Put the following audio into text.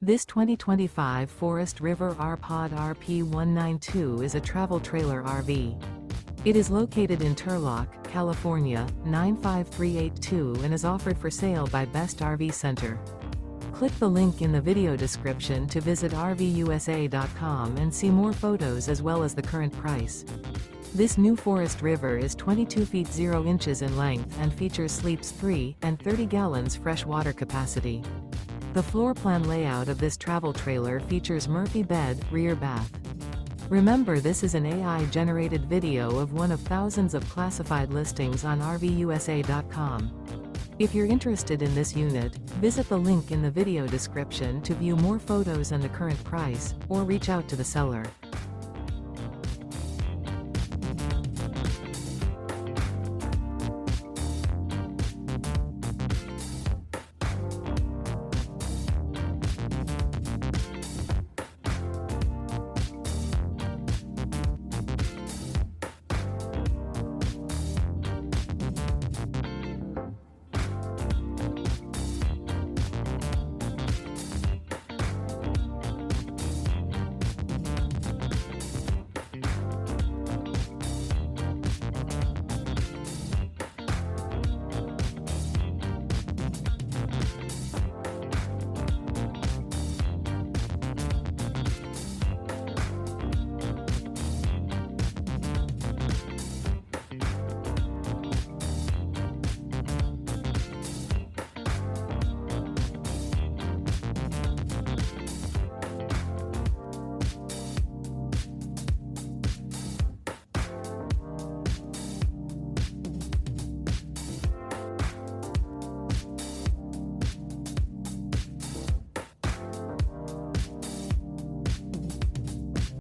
This 2025 Forest River R-Pod RP192 is a travel trailer RV. It is located in Turlock, California, 95382 and is offered for sale by Best RV Center. Click the link in the video description to visit RVUSA.com and see more photos as well as the current price. This new Forest River is 22 feet 0 inches in length and features sleeps 3 and 30 gallons fresh water capacity. The floor plan layout of this travel trailer features Murphy bed, rear bath. Remember, this is an AI-generated video of one of thousands of classified listings on RVUSA.com. If you're interested in this unit, visit the link in the video description to view more photos and the current price, or reach out to the seller.